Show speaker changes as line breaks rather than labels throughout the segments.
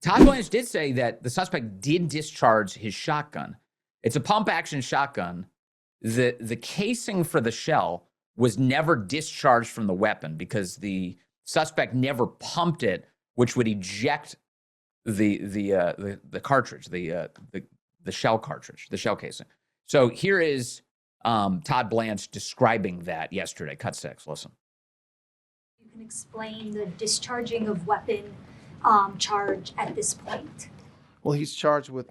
Todd Blanche did say that the suspect did discharge his shotgun. It's a pump-action shotgun. The casing for the shell was never discharged from the weapon because the suspect never pumped it, which would eject the cartridge, the shell cartridge, the shell casing. So here is Todd Blanche describing that yesterday. Cut 6. Listen.
You can explain the discharging of weapon charge at this point.
Well, he's charged with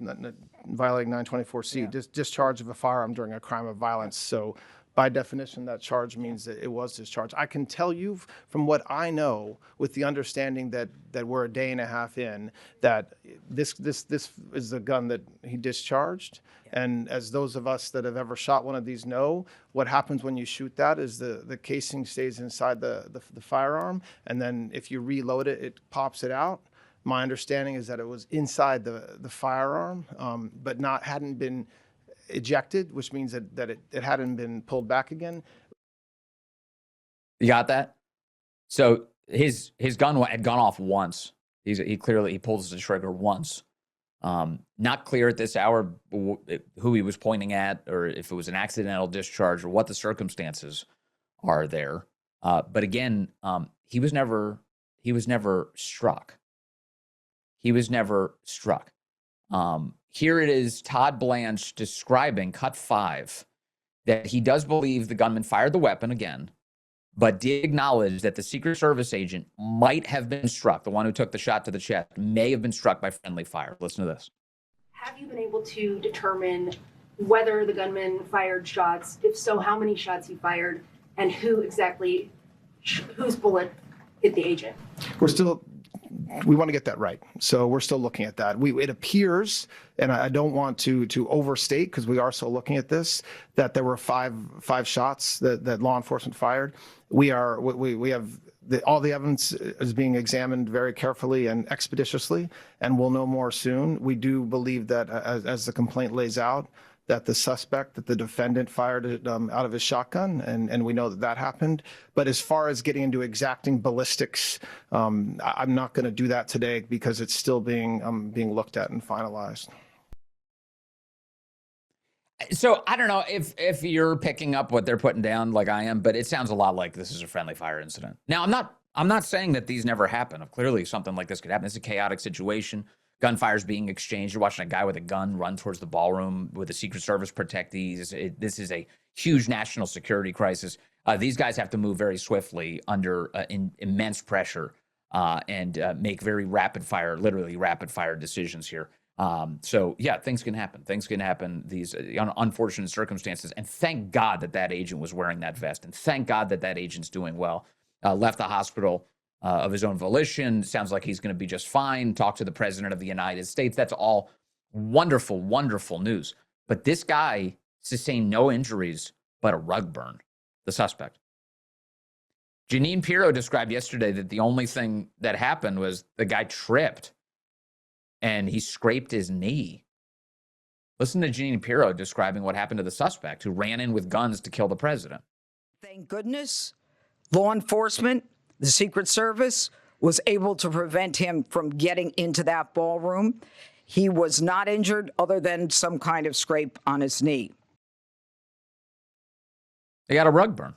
violating 924C, discharge of a firearm during a crime of violence. So by definition, that charge means that it was discharged. I can tell you from what I know, with the understanding that we're a day and a half in, that this is the gun that he discharged. And as those of us that have ever shot one of these know, what happens when you shoot that is the casing stays inside the firearm, and then if you reload it, it pops it out. My understanding is that it was inside the firearm, but hadn't been ejected, which means that it hadn't been pulled back again.
You got that? So his gun had gone off once. He pulls the trigger once. Not clear at this hour who he was pointing at, or if it was an accidental discharge, or what the circumstances are there. But again, he was never struck. He was never struck. Here it is, Todd Blanche describing, cut 5, that he does believe the gunman fired the weapon again, but did acknowledge that the Secret Service agent might have been struck. The one who took the shot to the chest may have been struck by friendly fire. Listen to this.
Have you been able to determine whether the gunman fired shots? If so, how many shots he fired, and whose bullet hit the agent?
We want to get that right. So we're still looking at that. It appears, and I don't want to overstate because we are still looking at this, that there were five shots that law enforcement fired. We have all the evidence is being examined very carefully and expeditiously, and we'll know more soon. We do believe that as the complaint lays out, that the defendant fired it out of his shotgun, and we know that happened. But as far as getting into exacting ballistics, I'm not going to do that today because it's still being looked at and finalized.
So I don't know if you're picking up what they're putting down like I am, but it sounds a lot like this is a friendly fire incident. Now, I'm not saying that these never happen. Clearly, something like this could happen. It's a chaotic situation. Gunfire's being exchanged. You're watching a guy with a gun run towards the ballroom with the Secret Service protectees. This is a huge national security crisis. These guys have to move very swiftly under immense pressure and make very literally rapid fire decisions here. So yeah, things can happen. Things can happen. These unfortunate circumstances. And thank God that agent was wearing that vest. And thank God that agent's doing well. Left the hospital of his own volition. Sounds like he's going to be just fine. Talk to the president of the United States. That's all wonderful, wonderful news. But this guy sustained no injuries but a rug burn, the suspect. Jeanine Pirro described yesterday that the only thing that happened was the guy tripped and he scraped his knee. Listen to Jeanine Pirro describing what happened to the suspect who ran in with guns to kill the president.
Thank goodness, law enforcement, the Secret Service was able to prevent him from getting into that ballroom. He was not injured other than some kind of scrape on his knee.
They got a rug burn.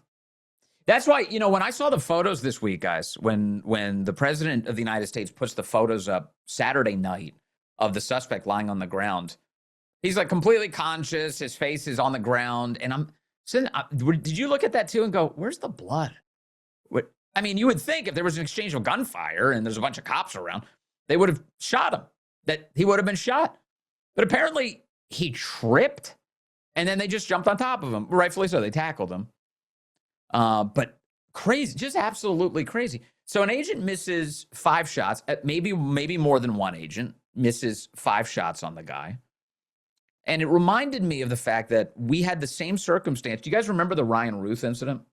That's why, when I saw the photos this week, guys, when the president of the United States puts the photos up Saturday night of the suspect lying on the ground, he's like completely conscious. His face is on the ground. And I'm saying, did you look at that too and go, where's the blood? I mean, you would think if there was an exchange of gunfire and there's a bunch of cops around, they would have shot him, that he would have been shot. But apparently he tripped and then they just jumped on top of him. Rightfully so. They tackled him. But crazy, just absolutely crazy. So an agent misses 5 shots, maybe more than one agent misses 5 shots on the guy. And it reminded me of the fact that we had the same circumstance. Do you guys remember the Ryan Ruth incident?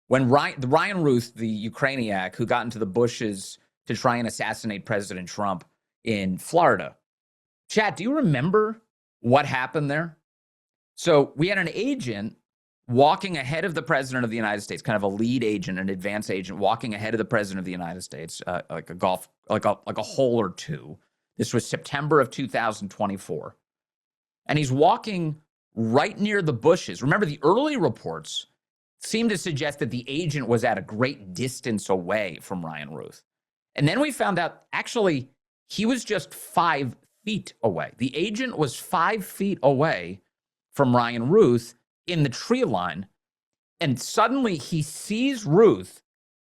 When Ryan Ruth, the Ukrainian who got into the bushes to try and assassinate President Trump in Florida. Chat, do you remember what happened there? So we had an agent walking ahead of the president of the United States, kind of a lead agent, an advance agent, walking ahead of the president of the United States, like a hole or two. This was September of 2024. And he's walking right near the bushes. Remember, the early reports seemed to suggest that the agent was at a great distance away from Ryan Ruth. And then we found out, actually, he was just 5 feet away. The agent was 5 feet away from Ryan Ruth in the tree line. And suddenly he sees Ruth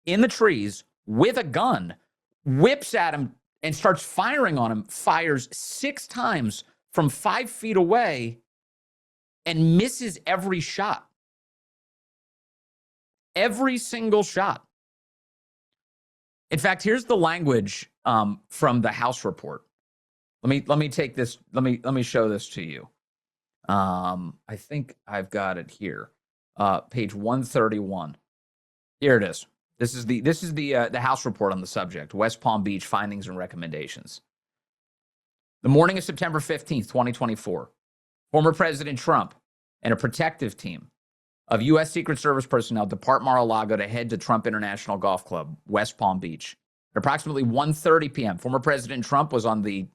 in the trees with a gun, whips at him and starts firing on him, fires 6 times from 5 feet away and misses every shot. Every single shot. In fact, here's the language from the House report. Let me take this. Let me show this to you. I think I've got it here. Page 131. Here it is. This is the House report on the subject. West Palm Beach findings and recommendations. The morning of September 15th, 2024, former President Trump and a protective team of U.S. Secret Service personnel depart Mar-a-Lago to head to Trump International Golf Club, West Palm Beach. At approximately 1:30 p.m., former President Trump was on the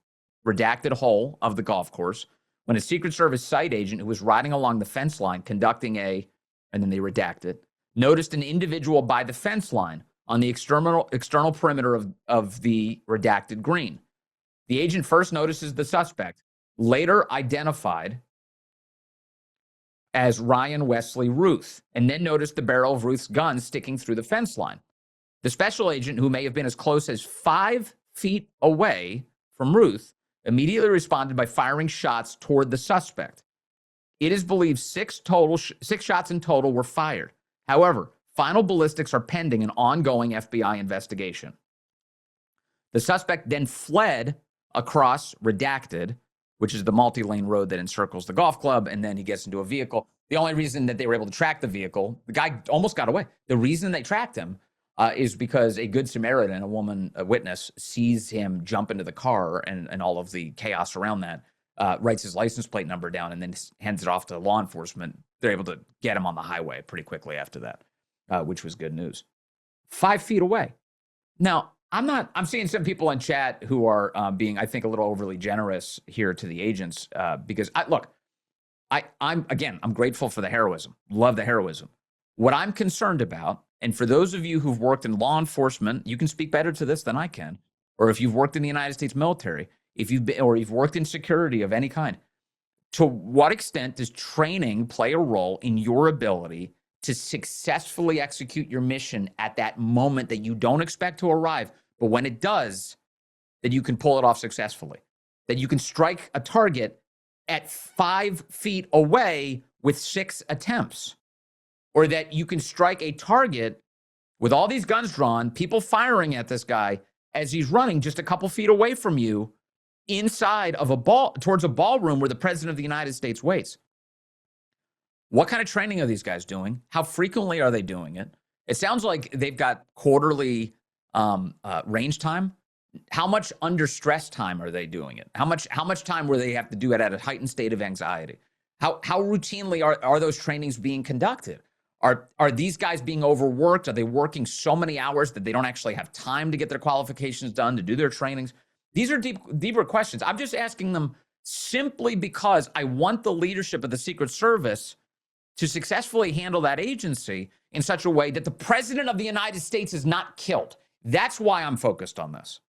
redacted hole of the golf course when a Secret Service site agent who was riding along the fence line conducting and then they redact it, noticed an individual by the fence line on the external perimeter of the redacted green. The agent first notices the suspect, later identified as Ryan Wesley Ruth, and then noticed the barrel of Ruth's gun sticking through the fence line. The special agent, who may have been as close as 5 feet away from Ruth, immediately responded by firing shots toward the suspect. It is believed 6 shots in total were fired. However, final ballistics are pending an ongoing FBI investigation. The suspect then fled across redacted, which is the multi-lane road that encircles the golf club, and then he gets into a vehicle. The only reason that they were able to track the vehicle, the guy almost got away. The reason they tracked him is because a good Samaritan, a witness, sees him jump into the car and all of the chaos around that, writes his license plate number down, and then hands it off to law enforcement. They're able to get him on the highway pretty quickly after that, which was good news. 5 feet away. Now, I'm seeing some people in chat who are being, I think, a little overly generous here to the agents because I'm grateful for the heroism. Love the heroism. What I'm concerned about, and for those of you who've worked in law enforcement, you can speak better to this than I can, or if you've worked in the United States military, you've worked in security of any kind, to what extent does training play a role in your ability to successfully execute your mission at that moment that you don't expect to arrive, but when it does, that you can pull it off successfully, that you can strike a target at 5 feet away with 6 attempts, or that you can strike a target with all these guns drawn, people firing at this guy as he's running just a couple feet away from you inside of towards a ballroom where the president of the United States waits. What kind of training are these guys doing? How frequently are they doing it? It sounds like they've got quarterly range time. How much under stress time are they doing it? How much time where they have to do it at a heightened state of anxiety? How routinely are those trainings being conducted? Are these guys being overworked? Are they working so many hours that they don't actually have time to get their qualifications done, to do their trainings? These are deeper questions. I'm just asking them simply because I want the leadership of the Secret Service to successfully handle that agency in such a way that the president of the United States is not killed. That's why I'm focused on this.